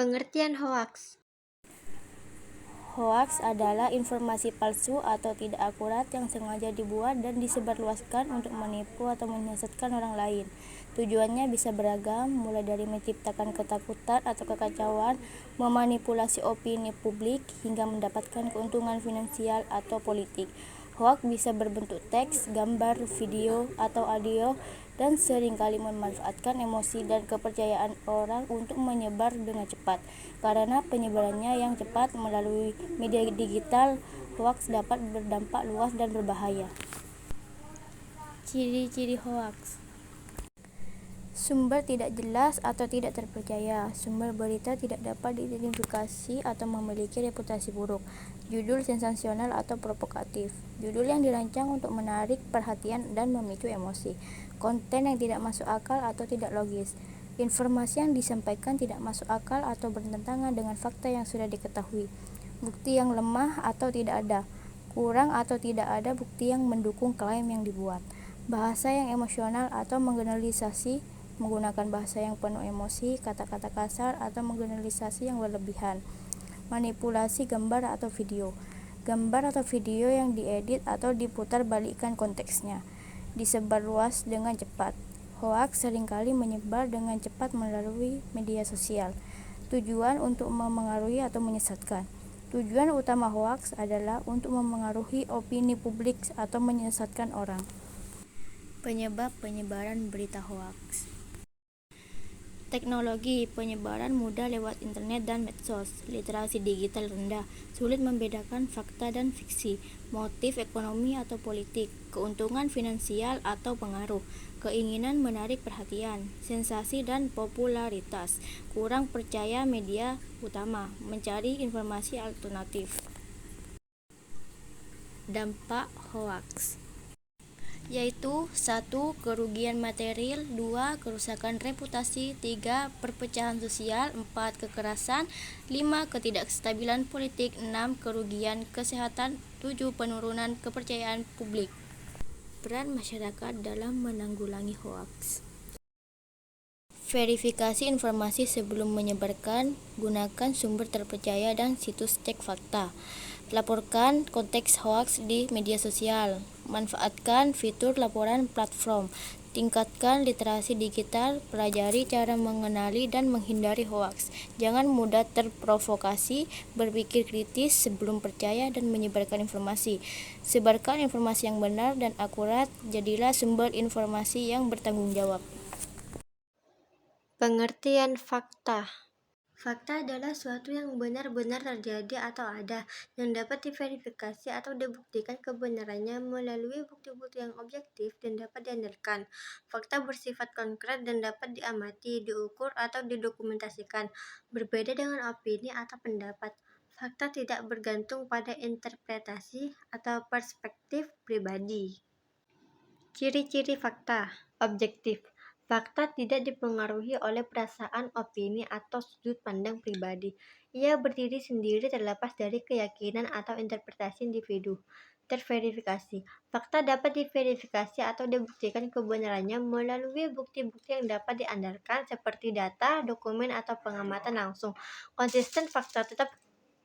Pengertian hoaks. Hoaks adalah informasi palsu atau tidak akurat yang sengaja dibuat dan disebarluaskan untuk menipu atau menyesatkan orang lain. Tujuannya bisa beragam, mulai dari menciptakan ketakutan atau kekacauan, memanipulasi opini publik, hingga mendapatkan keuntungan finansial atau politik. Hoaks bisa berbentuk teks, gambar, video, atau audio, dan seringkali memanfaatkan emosi dan kepercayaan orang untuk menyebar dengan cepat. Karena penyebarannya yang cepat melalui media digital, hoaks dapat berdampak luas dan berbahaya. Ciri-ciri hoaks: sumber tidak jelas atau tidak terpercaya. Sumber berita tidak dapat diidentifikasi atau memiliki reputasi buruk. Judul sensasional atau provokatif. Judul yang dirancang untuk menarik perhatian dan memicu emosi. Konten yang tidak masuk akal atau tidak logis. Informasi yang disampaikan tidak masuk akal atau bertentangan dengan fakta yang sudah diketahui. Bukti yang lemah atau tidak ada. Kurang atau tidak ada bukti yang mendukung klaim yang dibuat. Bahasa yang emosional atau menggeneralisasi, menggunakan bahasa yang penuh emosi, kata-kata kasar, atau menggeneralisasi yang berlebihan. Manipulasi gambar atau video. Gambar atau video yang diedit atau diputar balikkan konteksnya. Disebar luas dengan cepat. Hoaks seringkali menyebar dengan cepat melalui media sosial. Tujuan untuk memengaruhi atau menyesatkan. Tujuan utama hoaks adalah untuk memengaruhi opini publik atau menyesatkan orang. Penyebab penyebaran berita hoaks. Teknologi penyebaran mudah lewat internet dan medsos, literasi digital rendah, sulit membedakan fakta dan fiksi, motif ekonomi atau politik, keuntungan finansial atau pengaruh, keinginan menarik perhatian, sensasi dan popularitas, kurang percaya media utama, mencari informasi alternatif. Dampak hoaks yaitu 1. Kerugian material, 2. Kerusakan reputasi, 3. Perpecahan sosial, 4. Kekerasan, 5. Ketidakstabilan politik, 6. Kerugian kesehatan, 7. Penurunan kepercayaan publik. Peran masyarakat dalam menanggulangi hoaks. Verifikasi informasi sebelum menyebarkan, gunakan sumber terpercaya dan situs cek fakta. Laporkan konteks hoaks di media sosial. Manfaatkan fitur laporan platform. Tingkatkan literasi digital, pelajari cara mengenali dan menghindari hoaks. Jangan mudah terprovokasi, berpikir kritis sebelum percaya dan menyebarkan informasi. Sebarkan informasi yang benar dan akurat, jadilah sumber informasi yang bertanggung jawab. Pengertian fakta. Fakta adalah suatu yang benar-benar terjadi atau ada, yang dapat diverifikasi atau dibuktikan kebenarannya melalui bukti-bukti yang objektif dan dapat diandalkan. Fakta bersifat konkret dan dapat diamati, diukur, atau didokumentasikan. Berbeda dengan opini atau pendapat, fakta tidak bergantung pada interpretasi atau perspektif pribadi. Ciri-ciri fakta. Objektif. Fakta tidak dipengaruhi oleh perasaan, opini, atau sudut pandang pribadi. Ia berdiri sendiri terlepas dari keyakinan atau interpretasi individu. Terverifikasi. Fakta dapat diverifikasi atau dibuktikan kebenarannya melalui bukti-bukti yang dapat diandalkan seperti data, dokumen, atau pengamatan langsung. Konsisten. Fakta tetap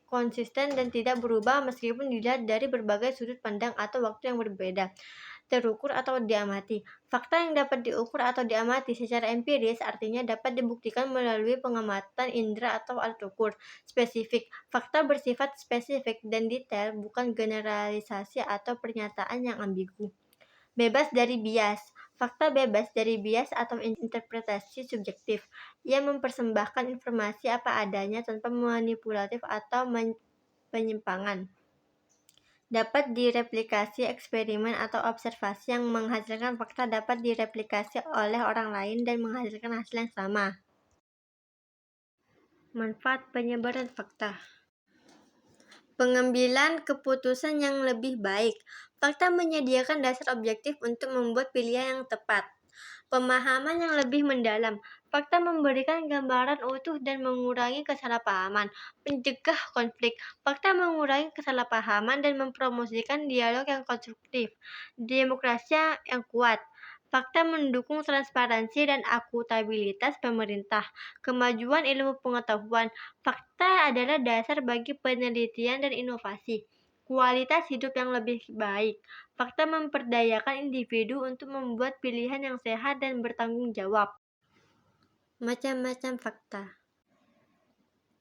konsisten dan tidak berubah meskipun dilihat dari berbagai sudut pandang atau waktu yang berbeda. Terukur atau diamati. Fakta yang dapat diukur atau diamati secara empiris artinya dapat dibuktikan melalui pengamatan indera atau alat ukur. Spesifik. Fakta bersifat spesifik dan detail, bukan generalisasi atau pernyataan yang ambigu. Bebas dari bias. Fakta bebas dari bias atau interpretasi subjektif. Ia mempersembahkan informasi apa adanya tanpa manipulatif atau penyimpangan. Dapat direplikasi eksperimen atau observasi yang menghasilkan fakta dapat direplikasi oleh orang lain dan menghasilkan hasil yang sama. Manfaat penyebaran fakta. Pengambilan keputusan yang lebih baik. Fakta menyediakan dasar objektif untuk membuat pilihan yang tepat. Pemahaman yang lebih mendalam. Fakta memberikan gambaran utuh dan mengurangi kesalahpahaman. Mencegah konflik. Fakta mengurangi kesalahpahaman dan mempromosikan dialog yang konstruktif. Demokrasi yang kuat. Fakta mendukung transparansi dan akuntabilitas pemerintah. Kemajuan ilmu pengetahuan. Fakta adalah dasar bagi penelitian dan inovasi. Kualitas hidup yang lebih baik. Fakta memperdayakan individu untuk membuat pilihan yang sehat dan bertanggung jawab. Macam-macam fakta.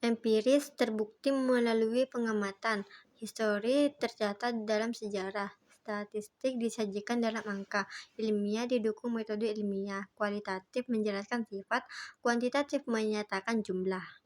Empiris terbukti melalui pengamatan, histori tercatat dalam sejarah, statistik disajikan dalam angka, ilmiah didukung metode ilmiah, kualitatif menjelaskan sifat, kuantitatif menyatakan jumlah.